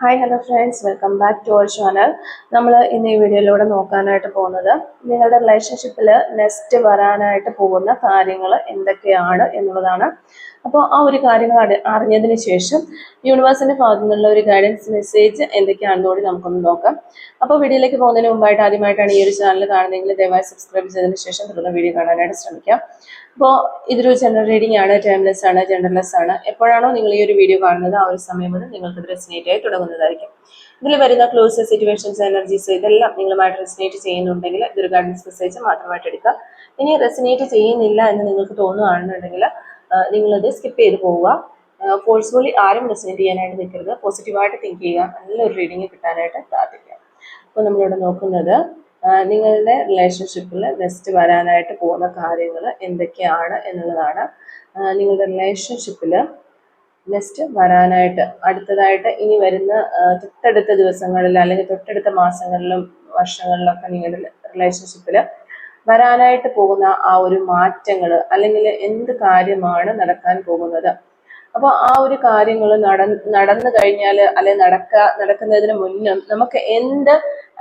Hi hello friends, welcome back to our channel. നമ്മൾ ഇന്ന് ഈ വീഡിയോയിലൂടെ നോക്കാനായിട്ട് പോകുന്നത് നിങ്ങളുടെ റിലേഷൻഷിപ്പിൽ നെക്സ്റ്റ് വരാനായിട്ട് പോകുന്ന കാര്യങ്ങൾ എന്തൊക്കെയാണ് എന്നുള്ളതാണ്. അപ്പോൾ ആ ഒരു കാര്യങ്ങൾ അറിഞ്ഞതിന് ശേഷം യൂണിവേഴ്സിൻ്റെ ഭാഗത്തു നിന്നുള്ള ഒരു ഗൈഡൻസ് മെസ്സേജ് എന്തൊക്കെയാണെന്ന് കൂടി നമുക്കൊന്ന് നോക്കാം. അപ്പോൾ വീഡിയോയിലേക്ക് പോകുന്നതിന് മുമ്പായിട്ട് ആദ്യമായിട്ടാണ് ഈ ഒരു ചാനൽ കാണുന്നതെങ്കിൽ ദയവായി സബ്സ്ക്രൈബ് ചെയ്തതിന് ശേഷം തുടർന്ന് വീഡിയോ കാണാനായിട്ട് ശ്രമിക്കാം. അപ്പോൾ ഇതൊരു ജനറൽ റീഡിംഗ് ആണ്, ടൈംലെസ് ആണ്, ജെൻഡർലെസ് ആണ്. എപ്പോഴാണോ നിങ്ങൾ ഈ ഒരു വീഡിയോ കാണുന്നത് ആ ഒരു സമയം മുതൽ നിങ്ങൾക്ക് ഇത് റെസിനേറ്റ് ആയി തുടങ്ങുന്നതായിരിക്കും. ഇതിൽ വരുന്ന ക്ലോസ്, സിറ്റുവേഷൻസ്, എനർജീസ് ഇതെല്ലാം നിങ്ങളുമായിട്ട് റെസിനേറ്റ് ചെയ്യുന്നുണ്ടെങ്കിൽ ഇതൊരു ഗൈഡൻസ് മെസ്സേജ് മാത്രമായിട്ട് എടുക്കുക. ഇനി റെസിനേറ്റ് ചെയ്യുന്നില്ല എന്ന് നിങ്ങൾക്ക് തോന്നുകയാണെന്നുണ്ടെങ്കിൽ നിങ്ങളിത് സ്കിപ്പ് ചെയ്ത് പോവുക. ഫോഴ്സ്ഫുള്ളി ആരും റെസിനേറ്റ് ചെയ്യാനായിട്ട് നിൽക്കരുത്. പോസിറ്റീവായിട്ട് തിങ്ക് ചെയ്യുക. നല്ലൊരു റീഡിങ് കിട്ടാനായിട്ട് പ്രാർത്ഥിക്കുക. അപ്പോൾ നമ്മളിവിടെ നോക്കുന്നത് നിങ്ങളുടെ റിലേഷൻഷിപ്പിൽ നെക്സ്റ്റ് വരാനായിട്ട് പോകുന്ന കാര്യങ്ങൾ എന്തൊക്കെയാണ് എന്നുള്ളതാണ്. നിങ്ങളുടെ റിലേഷൻഷിപ്പിൽ നെക്സ്റ്റ് വരാനായിട്ട് അടുത്തതായിട്ട് ഇനി വരുന്ന തൊട്ടടുത്ത ദിവസങ്ങളിൽ അല്ലെങ്കിൽ തൊട്ടടുത്ത മാസങ്ങളിലും വർഷങ്ങളിലൊക്കെ നിങ്ങളുടെ റിലേഷൻഷിപ്പിൽ വരാനായിട്ട് പോകുന്ന ആ ഒരു മാറ്റങ്ങൾ അല്ലെങ്കിൽ എന്ത് കാര്യമാണ് നടക്കാൻ പോകുന്നത്. അപ്പോൾ ആ ഒരു കാര്യങ്ങൾ നടന്നു കഴിഞ്ഞാൽ അല്ലെങ്കിൽ നടക്കുന്നതിന് മുന്നും നമുക്ക് എന്ത്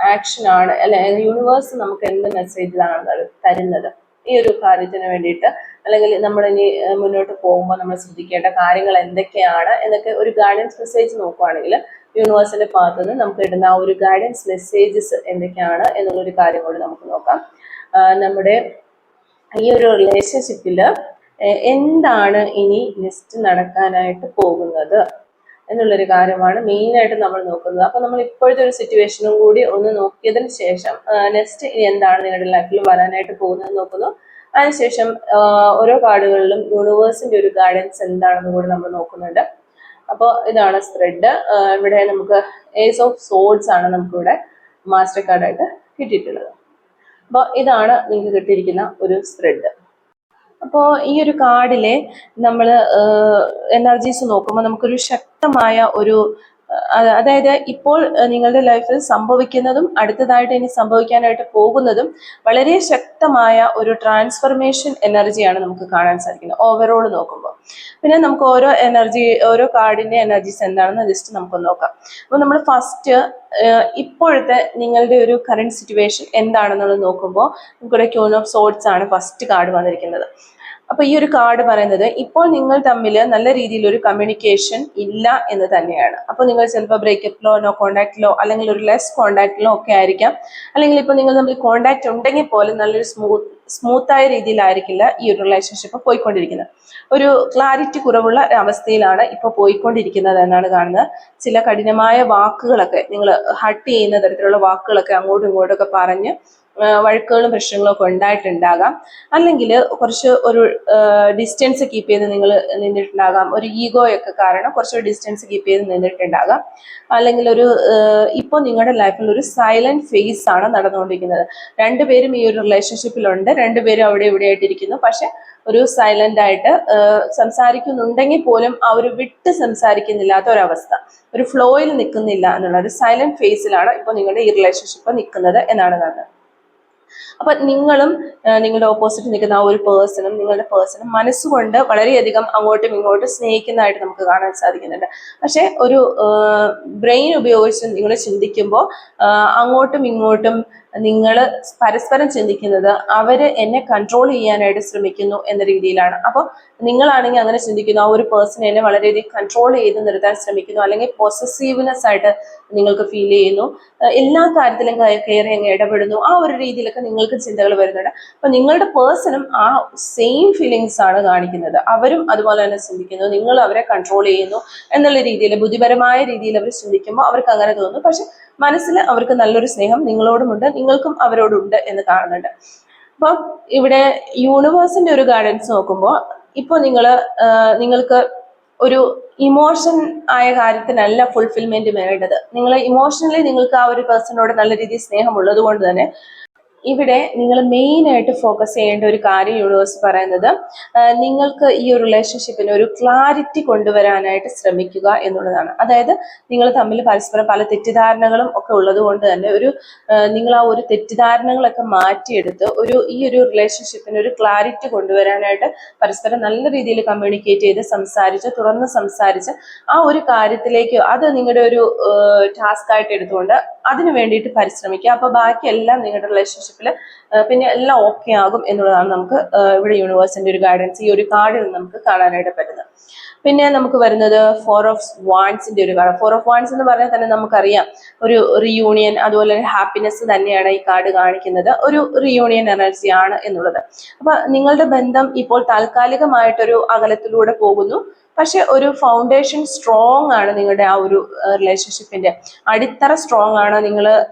ആക്ഷനാണ് അല്ലെ യൂണിവേഴ്സ് നമുക്ക് എന്ത് മെസ്സേജിലാണ് തരുന്നത് ഈ ഒരു കാര്യത്തിന് വേണ്ടിയിട്ട്, അല്ലെങ്കിൽ നമ്മൾ ഇനി മുന്നോട്ട് പോകുമ്പോൾ നമ്മൾ ശ്രദ്ധിക്കേണ്ട കാര്യങ്ങൾ എന്തൊക്കെയാണ് എന്നൊക്കെ ഒരു ഗൈഡൻസ് മെസ്സേജ് നോക്കുകയാണെങ്കിൽ യൂണിവേഴ്സിന്റെ ഭാഗത്തു നിന്ന് നമുക്ക് ഇടുന്ന ആ ഒരു ഗൈഡൻസ് മെസ്സേജസ് എന്തൊക്കെയാണ് എന്നുള്ളൊരു കാര്യം കൂടി നമുക്ക് നോക്കാം. നമ്മുടെ ഈ ഒരു റിലേഷൻഷിപ്പിൽ എന്താണ് ഇനി നെക്സ്റ്റ് നടക്കാനായിട്ട് പോകുന്നത് എന്നുള്ളൊരു കാര്യമാണ് മെയിനായിട്ട് നമ്മൾ നോക്കുന്നത്. അപ്പോൾ നമ്മൾ ഇപ്പോഴത്തെ ഒരു സിറ്റുവേഷനും കൂടി ഒന്ന് നോക്കിയതിന് ശേഷം നെക്സ്റ്റ് ഇനി എന്താണ് നിങ്ങളുടെ ലൈഫിൽ വരാനായിട്ട് പോകുന്നത് നോക്കുന്നു. അതിനുശേഷം ഓരോ കാർഡുകളിലും യൂണിവേഴ്സിന്റെ ഒരു ഗൈഡൻസ് എന്താണെന്ന് കൂടി നമ്മൾ നോക്കുന്നുണ്ട്. അപ്പോൾ ഇതാണ് സ്പ്രെഡ്. ഇവിടെ നമുക്ക് ഏസ് ഓഫ് സോഡ്സ് ആണ് നമുക്കിവിടെ മാസ്റ്റർ കാർഡായിട്ട് കിട്ടിയിട്ടുള്ളത്. അപ്പോൾ ഇതാണ് നിങ്ങൾക്ക് കിട്ടിയിരിക്കുന്ന ഒരു സ്പ്രെഡ്. അപ്പോൾ ഈ ഒരു കാർഡിലെ നമ്മൾ എനർജീസ് നോക്കുമ്പോൾ നമുക്കൊരു ശക്തമായ ഒരു അതായത് ഇപ്പോൾ നിങ്ങളുടെ ലൈഫിൽ സംഭവിക്കുന്നതും അടുത്തതായിട്ട് ഇനി സംഭവിക്കാനായിട്ട് പോകുന്നതും വളരെ ശക്തമായ ഒരു ട്രാൻസ്ഫർമേഷൻ എനർജിയാണ് നമുക്ക് കാണാൻ സാധിക്കുന്നത് ഓവറോൾ നോക്കുമ്പോൾ. പിന്നെ നമുക്ക് ഓരോ കാർഡിന്റെ എനർജീസ് എന്താണെന്ന് ജസ്റ്റ് നമുക്ക് നോക്കാം. അപ്പോൾ നമ്മൾ ഫസ്റ്റ് ഇപ്പോഴത്തെ നിങ്ങളുടെ ഒരു കറണ്ട് സിറ്റുവേഷൻ എന്താണെന്നുള്ളത് നോക്കുമ്പോൾ നമുക്കിവിടെ ക്യൂൻ ഓഫ് സോഡ്സ് ആണ് ഫസ്റ്റ് കാർഡ് വന്നിരിക്കുന്നത്. അപ്പൊ ഈ ഒരു കാർഡ് പറയുന്നത് ഇപ്പോൾ നിങ്ങൾ തമ്മിൽ നല്ല രീതിയിൽ ഒരു കമ്മ്യൂണിക്കേഷൻ ഇല്ല എന്ന് തന്നെയാണ്. അപ്പൊ നിങ്ങൾ ചിലപ്പോൾ ബ്രേക്കപ്പിലോ നോ കോണ്ടാക്റ്റിലോ അല്ലെങ്കിൽ ഒരു ലെസ് കോണ്ടാക്റ്റിലോ ഒക്കെ ആയിരിക്കാം. അല്ലെങ്കിൽ ഇപ്പൊ നിങ്ങൾ തമ്മിൽ കോണ്ടാക്ട് ഉണ്ടെങ്കിൽ പോലും നല്ലൊരു സ്മൂത്തായ രീതിയിലായിരിക്കില്ല ഈ ഒരു റിലേഷൻഷിപ്പ് പോയിക്കൊണ്ടിരിക്കുന്നത്. ഒരു ക്ലാരിറ്റി കുറവുള്ള അവസ്ഥയിലാണ് ഇപ്പോൾ പോയിക്കൊണ്ടിരിക്കുന്നത് എന്നാണ് കാണുന്നത്. ചില കഠിനമായ വാക്കുകളൊക്കെ നിങ്ങൾ ഹർട്ട് ചെയ്യുന്ന തരത്തിലുള്ള വാക്കുകളൊക്കെ അങ്ങോട്ടും ഇങ്ങോട്ടും ഒക്കെ പറഞ്ഞ് വഴക്കുകളും പ്രശ്നങ്ങളും ഒക്കെ ഉണ്ടായിട്ടുണ്ടാകാം. അല്ലെങ്കിൽ കുറച്ച് ഒരു ഡിസ്റ്റൻസ് കീപ്പ് ചെയ്ത് നിങ്ങൾ നിന്നിട്ടുണ്ടാകാം. ഒരു ഈഗോയൊക്കെ കാരണം കുറച്ച് ഡിസ്റ്റൻസ് കീപ്പ് ചെയ്ത് നിന്നിട്ടുണ്ടാകാം. അല്ലെങ്കിൽ ഒരു ഇപ്പോൾ നിങ്ങളുടെ ലൈഫിൽ ഒരു സൈലന്റ് ഫേസ് ആണ് നടന്നുകൊണ്ടിരിക്കുന്നത്. രണ്ടുപേരും ഈ ഒരു റിലേഷൻഷിപ്പിലുണ്ട്, രണ്ടുപേരും അവിടെ ഇവിടെ ആയിട്ടിരിക്കുന്നു. പക്ഷെ ഒരു സൈലന്റ് ആയിട്ട് സംസാരിക്കുന്നുണ്ടെങ്കിൽ പോലും ആ ഒരു വിട്ട് സംസാരിക്കുന്നില്ലാത്ത ഒരവസ്ഥ, ഒരു ഫ്ലോയിൽ നിൽക്കുന്നില്ല എന്നുള്ള ഒരു സൈലന്റ് ഫേസിലാണ് ഇപ്പോൾ നിങ്ങളുടെ ഈ റിലേഷൻഷിപ്പ് നിൽക്കുന്നത് എന്നാണ് കാണുന്നത്. അപ്പൊ നിങ്ങളും നിങ്ങളുടെ ഓപ്പോസിറ്റ് നിൽക്കുന്ന ആ ഒരു നിങ്ങളുടെ പേഴ്സണും മനസ്സുകൊണ്ട് വളരെയധികം അങ്ങോട്ടും ഇങ്ങോട്ടും സ്നേഹിക്കുന്നതായിട്ട് നമുക്ക് കാണാൻ സാധിക്കുന്നുണ്ട്. പക്ഷെ ഒരു ബ്രെയിൻ ഉപയോഗിച്ച് നിങ്ങൾ ചിന്തിക്കുമ്പോൾ അങ്ങോട്ടും ഇങ്ങോട്ടും നിങ്ങൾ പരസ്പരം ചിന്തിക്കുന്നത് അവര് എന്നെ കൺട്രോൾ ചെയ്യാനായിട്ട് ശ്രമിക്കുന്നു എന്ന രീതിയിലാണ്. അപ്പോൾ നിങ്ങളാണെങ്കിൽ അങ്ങനെ ചിന്തിക്കുന്നു, ആ ഒരു പേഴ്സൺ എന്നെ വളരെയധികം കൺട്രോൾ ചെയ്ത് നിർത്താൻ ശ്രമിക്കുന്നു, അല്ലെങ്കിൽ പൊസസീവ്നെസ് ആയിട്ട് നിങ്ങൾക്ക് ഫീൽ ചെയ്യുന്നു, എല്ലാ കാര്യത്തിലും കയറി അങ്ങ് ഇടപെടുന്നു, ആ ഒരു രീതിയിലൊക്കെ നിങ്ങൾക്ക് ചിന്തകൾ വരുന്നുണ്ട്. അപ്പൊ നിങ്ങളുടെ പേഴ്സണും ആ സെയിം ഫീലിങ്സ് ആണ് കാണിക്കുന്നത്. അവരും അതുപോലെ തന്നെ ചിന്തിക്കുന്നു, നിങ്ങൾ അവരെ കൺട്രോൾ ചെയ്യുന്നു എന്നുള്ള രീതിയിൽ ബുദ്ധിപരമായ രീതിയിൽ അവർ ചിന്തിക്കുമ്പോൾ അവർക്ക് അങ്ങനെ തോന്നുന്നു. പക്ഷെ മനസ്സിൽ അവർക്ക് നല്ലൊരു സ്നേഹം നിങ്ങളോടുമുണ്ട്, നിങ്ങൾക്കും അവരോടുണ്ട് എന്ന് കാണുന്നുണ്ട്. അപ്പൊ ഇവിടെ യൂണിവേഴ്സിന്റെ ഒരു ഗൈഡൻസ് നോക്കുമ്പോൾ ഇപ്പോൾ നിങ്ങൾക്ക് ഒരു ഇമോഷൻ ആയ കാര്യത്തിനല്ല ഫുൾഫിൽമെന്റ് വേണ്ടത്. നിങ്ങൾ ഇമോഷണലി നിങ്ങൾക്ക് ആ ഒരു പേഴ്സണോട് നല്ല രീതിയിൽ സ്നേഹമുള്ളത് കൊണ്ട് തന്നെ ഇവിടെ നിങ്ങൾ മെയിൻ ആയിട്ട് ഫോക്കസ് ചെയ്യേണ്ട ഒരു കാര്യം യൂണിവേഴ്സ് പറയുന്നത്, നിങ്ങൾക്ക് ഈ ഒരു റിലേഷൻഷിപ്പിന് ഒരു ക്ലാരിറ്റി കൊണ്ടുവരാനായിട്ട് ശ്രമിക്കുക എന്നുള്ളതാണ്. അതായത് നിങ്ങൾ തമ്മിൽ പരസ്പരം പല തെറ്റിദ്ധാരണകളും ഒക്കെ ഉള്ളത് കൊണ്ട് തന്നെ നിങ്ങൾ ആ ഒരു തെറ്റിദ്ധാരണകളൊക്കെ മാറ്റിയെടുത്ത് ഈ ഒരു റിലേഷൻഷിപ്പിന് ഒരു ക്ലാരിറ്റി കൊണ്ടുവരാനായിട്ട് പരസ്പരം നല്ല രീതിയിൽ കമ്മ്യൂണിക്കേറ്റ് ചെയ്ത് തുറന്ന് സംസാരിച്ച് ആ ഒരു കാര്യത്തിലേക്ക് അത് നിങ്ങളുടെ ഒരു ടാസ്ക് ആയിട്ട് എടുത്തുകൊണ്ട് അതിനു വേണ്ടിയിട്ട് പരിശ്രമിക്കുക. അപ്പൊ ബാക്കി എല്ലാം നിങ്ങളുടെ റിലേഷൻഷിപ്പിൽ പിന്നെ എല്ലാം ഓക്കെ ആകും എന്നുള്ളതാണ് നമുക്ക് ഇവിടെ യൂണിവേഴ്സിന്റെ ഒരു ഗൈഡൻസ് ഈ ഒരു കാർഡിൽ നിന്ന് നമുക്ക് കാണാനായിട്ട് പറ്റുന്നത്. പിന്നെ നമുക്ക് വരുന്നത് 4 of Wands ഒരു കാർഡ്. 4 of Wands എന്ന് പറഞ്ഞാൽ തന്നെ നമുക്കറിയാം ഒരു റിയൂണിയൻ, അതുപോലെ ഒരു ഹാപ്പിനെസ് തന്നെയാണ് ഈ കാർഡ് കാണിക്കുന്നത്. ഒരു റിയൂണിയൻ എനർജി ആണ് എന്നുള്ളത്. അപ്പൊ നിങ്ങളുടെ ബന്ധം ഇപ്പോൾ താൽക്കാലികമായിട്ടൊരു അകലത്തിലൂടെ പോകുന്നു, പക്ഷെ ഒരു ഫൗണ്ടേഷൻ സ്ട്രോങ് ആണ്. നിങ്ങളുടെ ആ ഒരു റിലേഷൻഷിപ്പിന്റെ അടിത്തറ സ്ട്രോങ് ആണ്. നിങ്ങൾ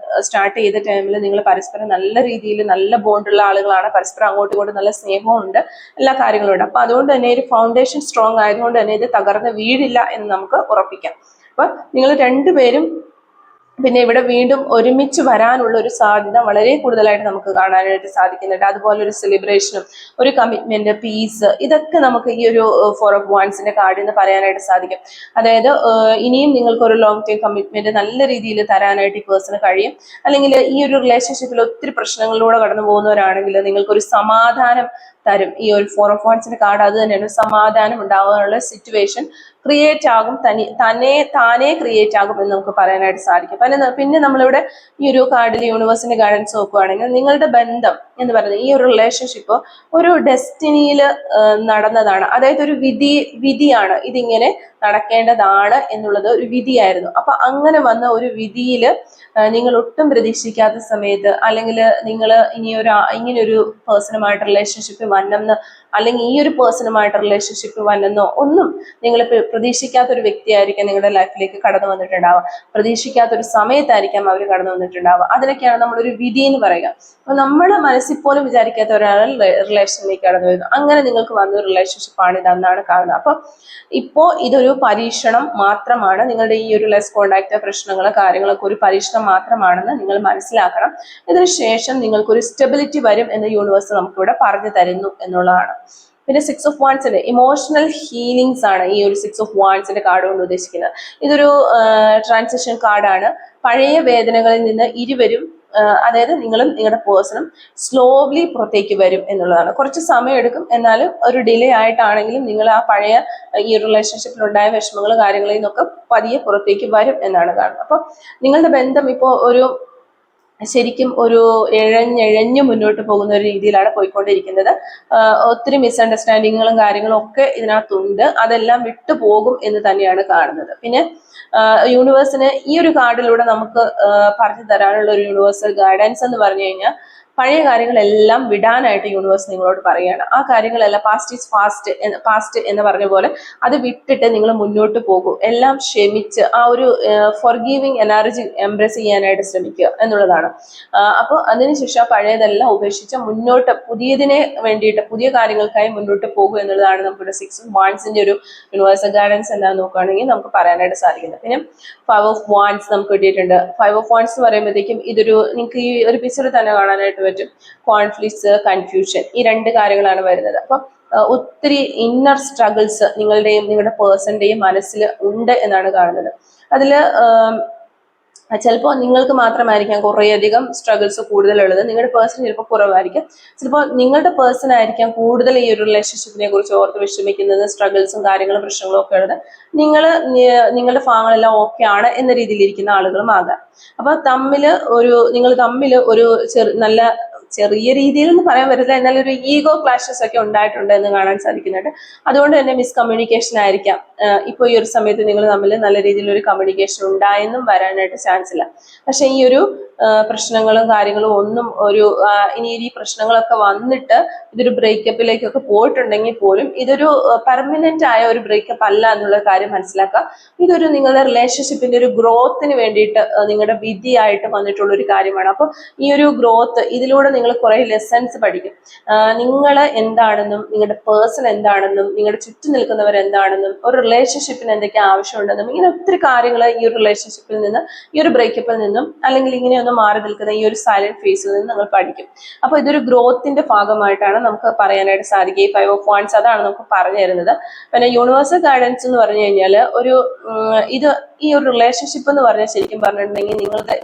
സ്റ്റാർട്ട് ചെയ്ത ടൈമിൽ നിങ്ങൾ പരസ്പരം നല്ല രീതിയിൽ നല്ല ബോണ്ടുള്ള ആളുകളാണ്. പരസ്പരം അങ്ങോട്ടും ഇങ്ങോട്ടും നല്ല സ്നേഹവും ഉണ്ട്, എല്ലാ കാര്യങ്ങളും ഉണ്ട്. അപ്പൊ അതുകൊണ്ട് തന്നെ ഒരു ഫൗണ്ടേഷൻ സ്ട്രോങ് ആയതുകൊണ്ട് തന്നെ ഇത് തകർന്ന് വീഴില്ല എന്ന് നമുക്ക് ഉറപ്പിക്കാം. അപ്പൊ നിങ്ങൾ രണ്ടുപേരും പിന്നെ ഇവിടെ വീണ്ടും ഒരുമിച്ച് വരാനുള്ള ഒരു സാധ്യത വളരെ കൂടുതലായിട്ട് നമുക്ക് കാണാനായിട്ട് സാധിക്കുന്നുണ്ട്. അതുപോലെ ഒരു സെലിബ്രേഷനും ഒരു കമ്മിറ്റ്മെന്റ്, പീസ്, ഇതൊക്കെ നമുക്ക് ഈ ഒരു 4 of Wands കാർഡിൽ നിന്ന് പറയാനായിട്ട് സാധിക്കും. അതായത് ഇനിയും നിങ്ങൾക്ക് ഒരു ലോങ് ടൈം കമ്മിറ്റ്മെന്റ് നല്ല രീതിയിൽ തരാനായിട്ട് ഈ പേഴ്സണ് കഴിയും. അല്ലെങ്കിൽ ഈ ഒരു റിലേഷൻഷിപ്പിൽ ഒത്തിരി പ്രശ്നങ്ങളിലൂടെ കടന്നു പോകുന്നവരാണെങ്കിൽ നിങ്ങൾക്കൊരു സമാധാനം തരും. ഈ ഒരു 4 of Wands കാർഡ് അത് തന്നെയാണ്. സമാധാനം ഉണ്ടാകാനുള്ള സിറ്റുവേഷൻ ക്രിയേറ്റ് ആകും, താനേ ക്രിയേറ്റ് ആകും എന്ന് നമുക്ക് പറയാനായിട്ട് സാധിക്കും. പിന്നെ നമ്മളിവിടെ ഈ ഒരു കാർഡിൽ യൂണിവേഴ്സിന്റെ ഗൈഡൻസ് നോക്കുകയാണെങ്കിൽ നിങ്ങളുടെ ബന്ധം എന്ന് പറയുന്നത് ഈ ഒരു റിലേഷൻഷിപ്പ് ഒരു ഡെസ്റ്റിനിയിൽ നടന്നതാണ്. അതായത് ഒരു വിധിയാണ്, ഇതിങ്ങനെ നടക്കേണ്ടതാണ് എന്നുള്ളത് ഒരു വിധിയായിരുന്നു. അപ്പൊ അങ്ങനെ വന്ന ഒരു വിധിയിൽ നിങ്ങൾ ഒട്ടും പ്രതീക്ഷിക്കാത്ത സമയത്ത്, അല്ലെങ്കിൽ നിങ്ങൾ ഇങ്ങനെ ഒരു പേഴ്സണുമായിട്ട് റിലേഷൻഷിപ്പ് വന്നെന്ന്, അല്ലെങ്കിൽ ഈ ഒരു പേഴ്സണുമായിട്ട് റിലേഷൻഷിപ്പ് വന്നെന്നോ ഒന്നും നിങ്ങൾ പ്രതീക്ഷിക്കാത്ത ഒരു വ്യക്തിയായിരിക്കാം നിങ്ങളുടെ ലൈഫിലേക്ക് കടന്നു വന്നിട്ടുണ്ടാവുക. പ്രതീക്ഷിക്കാത്ത ഒരു സമയത്തായിരിക്കാം അവർ കടന്നു വന്നിട്ടുണ്ടാവുക. അതിനൊക്കെയാണ് നമ്മളൊരു വിധി എന്ന് പറയുക. അപ്പൊ നമ്മുടെ മനസ്സിൽ പോലും വിചാരിക്കാത്ത ഒരാൾ റിലേഷനിലേക്ക് കടന്നു വരുന്നു. അങ്ങനെ നിങ്ങൾക്ക് വന്ന ഒരു റിലേഷൻഷിപ്പാണ് ഇതെന്നാണ് കാണുന്നത്. അപ്പൊ ഇപ്പോ ഇതൊരു പരീക്ഷണം മാത്രമാണ്. നിങ്ങളുടെ ഈ ഒരു ലെസ് കോണ്ടാക്ട് പ്രശ്നങ്ങൾ കാര്യങ്ങളൊക്കെ ഒരു പരീക്ഷണം മാത്രമാണെന്ന് നിങ്ങൾ മനസ്സിലാക്കണം. ഇതിനു ശേഷം നിങ്ങൾക്കൊരു സ്റ്റെബിലിറ്റി വരും എന്ന് യൂണിവേഴ്സ് നമുക്കിവിടെ പറഞ്ഞു തരുന്നു എന്നുള്ളതാണ്. പിന്നെ 6 of Wands ഇമോഷണൽ ഹീലിങ്സ് ആണ് ഈ ഒരു 6 of Wands കാർഡ് കൊണ്ട് ഉദ്ദേശിക്കുന്നത്. ഇതൊരു ട്രാൻസിഷൻ കാർഡാണ്. പഴയ വേദനകളിൽ നിന്ന് ഇരുവരും, അതായത് നിങ്ങളും നിങ്ങളുടെ പേഴ്സണും സ്ലോലി പുറത്തേക്ക് വരും എന്നുള്ളതാണ്. കുറച്ച് സമയം എടുക്കും, എന്നാലും ഒരു ഡിലേ ആയിട്ടാണെങ്കിലും നിങ്ങൾ ആ പഴയ ഈ റിലേഷൻഷിപ്പിൽ ഉണ്ടായ വിഷമങ്ങൾ കാര്യങ്ങളിൽ നിന്നൊക്കെ പതിയെ പുറത്തേക്ക് വരും എന്നാണ് കാണുന്നത്. അപ്പൊ നിങ്ങളുടെ ബന്ധം ഇപ്പോൾ ശരിക്കും ഒരു എഴഞ്ഞു മുന്നോട്ട് പോകുന്ന ഒരു രീതിയിലാണ് പോയിക്കൊണ്ടിരിക്കുന്നത്. ഒത്തിരി മിസ്അണ്ടർസ്റ്റാൻഡിങ്ങുകളും കാര്യങ്ങളും ഒക്കെ ഇതിനകത്തുണ്ട്. അതെല്ലാം വിട്ടുപോകും എന്ന് തന്നെയാണ് കാണുന്നത്. പിന്നെ യൂണിവേഴ്സിന് ഈ ഒരു കാർഡിലൂടെ നമുക്ക് പറഞ്ഞു തരാനുള്ള ഒരു യൂണിവേഴ്സൽ ഗൈഡൻസ് എന്ന് പറഞ്ഞു കഴിഞ്ഞാൽ, പഴയ കാര്യങ്ങളെല്ലാം വിടാനായിട്ട് യൂണിവേഴ്സ് നിങ്ങളോട് പറയുകയാണ്. ആ കാര്യങ്ങളെല്ലാം പാസ്റ്റ് ഈസ് പാസ്റ്റ് എന്ന് പറഞ്ഞ പോലെ അത് വിട്ടിട്ട് നിങ്ങൾ മുന്നോട്ട് പോകൂ. എല്ലാം ക്ഷമിച്ച് ആ ഒരു ഫോർഗീവിങ് എനർജി എംബ്രേസ് ചെയ്യാനായിട്ട് ശ്രമിക്കുക എന്നുള്ളതാണ്. അപ്പോൾ അതിനുശേഷം പഴയതെല്ലാം ഉപേക്ഷിച്ച് മുന്നോട്ട് പുതിയതിനെ വേണ്ടിയിട്ട് പുതിയ കാര്യങ്ങൾക്കായി മുന്നോട്ട് പോകുക എന്നുള്ളതാണ് നമ്മുടെ 6 of Wands ഒരു യൂണിവേഴ്സൽ ഗൈഡൻസ് എന്താണെന്ന് നോക്കുകയാണെങ്കിൽ നമുക്ക് പറയാനായിട്ട് സാധിക്കുന്നത്. പിന്നെ 5 of Wands നമുക്ക് കിട്ടിയിട്ടുണ്ട്. 5 of Wands എന്ന് പറയുമ്പോഴത്തേക്കും നിങ്ങൾക്ക് ഈ ഒരു പിക്ചർ തന്നെ കാണാനായിട്ട് പറ്റും. കോൺഫ്ലിക്ട്സ്, കൺഫ്യൂഷൻ, ഈ രണ്ട് കാര്യങ്ങളാണ് വരുന്നത്. അപ്പം ഒത്തിരി ഇന്നർ സ്ട്രഗിൾസ് നിങ്ങളുടെ പേഴ്സന്റെയും മനസ്സിൽ ഉണ്ട് എന്നാണ് കാണുന്നത്. അതില് ചിലപ്പോൾ നിങ്ങൾക്ക് മാത്രമായിരിക്കാം കുറേയധികം സ്ട്രഗിൾസ് കൂടുതലുള്ളത്, നിങ്ങളുടെ പേഴ്സൺ ചിലപ്പോൾ കുറവായിരിക്കും. ചിലപ്പോൾ നിങ്ങളുടെ പേഴ്സൺ ആയിരിക്കാം കൂടുതൽ ഈ ഒരു റിലേഷൻഷിപ്പിനെ കുറിച്ച് ഓർത്ത് വിഷമിക്കുന്നത്, സ്ട്രഗിൾസും കാര്യങ്ങളും പ്രശ്നങ്ങളും ഒക്കെ ഉള്ളത്. നിങ്ങളുടെ ഭാഗങ്ങളെല്ലാം ഓക്കെ ആണ് എന്ന രീതിയിൽ ഇരിക്കുന്ന ആളുകളും ആകാം. അപ്പൊ നിങ്ങൾ തമ്മിൽ ഒരു നല്ല ചെറിയ രീതിയിൽ എന്ന് പറയാൻ പറ്റില്ല, എന്നാൽ ഒരു ഈഗോ ക്ലാഷസ് ഒക്കെ ഉണ്ടായിട്ടുണ്ട് എന്ന് കാണാൻ സാധിക്കുന്നുണ്ട്. അതുകൊണ്ട് തന്നെ മിസ്കമ്മ്യൂണിക്കേഷൻ ആയിരിക്കാം. ഇപ്പോൾ ഈ ഒരു സമയത്ത് നിങ്ങൾ തമ്മിൽ നല്ല രീതിയിൽ ഒരു കമ്മ്യൂണിക്കേഷൻ ഉണ്ടായെന്നും വരാനായിട്ട് ചാൻസ് ഇല്ല. പക്ഷെ ഈ ഒരു പ്രശ്നങ്ങളും കാര്യങ്ങളും ഒന്നും ഇനി ഈ പ്രശ്നങ്ങളൊക്കെ വന്നിട്ട് ഇതൊരു ബ്രേക്കപ്പിലേക്കൊക്കെ പോയിട്ടുണ്ടെങ്കിൽ പോലും ഇതൊരു പെർമനന്റ് ആയ ഒരു ബ്രേക്കപ്പ് അല്ല എന്നുള്ള കാര്യം മനസ്സിലാക്കുക. ഇതൊരു നിങ്ങളുടെ റിലേഷൻഷിപ്പിന്റെ ഒരു ഗ്രോത്തിന് വേണ്ടിയിട്ട് നിങ്ങളുടെ വിധിയായിട്ട് വന്നിട്ടുള്ള ഒരു കാര്യമാണ്. അപ്പൊ ഈ ഒരു ഗ്രോത്ത് ഇതിലൂടെ നിങ്ങൾ കുറെ ലെസൺസ് പഠിക്കും. നിങ്ങൾ എന്താണെന്നും നിങ്ങളുടെ പേഴ്സൺ എന്താണെന്നും നിങ്ങളുടെ ചുറ്റും നിൽക്കുന്നവർ എന്താണെന്നും ഒരു റിലേഷൻഷിപ്പിന് എന്തൊക്കെ ആവശ്യമുണ്ടെന്നും ഇങ്ങനെ ഒത്തിരി കാര്യങ്ങൾ ഈ ഒരു റിലേഷൻഷിപ്പിൽ നിന്ന് ഈ ഒരു ബ്രേക്കപ്പിൽ നിന്നും അല്ലെങ്കിൽ ഇങ്ങനെ ഒന്ന് മാറി നിൽക്കുന്ന ഈ ഒരു സൈലന്റ് ഫേസിൽ നിന്ന് നിങ്ങൾ പഠിക്കും. അപ്പൊ ഇതൊരു ഗ്രോത്തിന്റെ ഭാഗമായിട്ടാണ് നമുക്ക് പറയാനായിട്ട് സാധിക്കുക. ഈ 5 of Wands അതാണ് നമുക്ക് പറഞ്ഞു തരുന്നത്. പിന്നെ യൂണിവേഴ്സൽ ഗൈഡൻസ് എന്ന് പറഞ്ഞു കഴിഞ്ഞാൽ ഇത് ഈ ഒരു റിലേഷൻഷിപ്പ് എന്ന് പറഞ്ഞാൽ ശരിക്കും പറഞ്ഞിട്ടുണ്ടെങ്കിൽ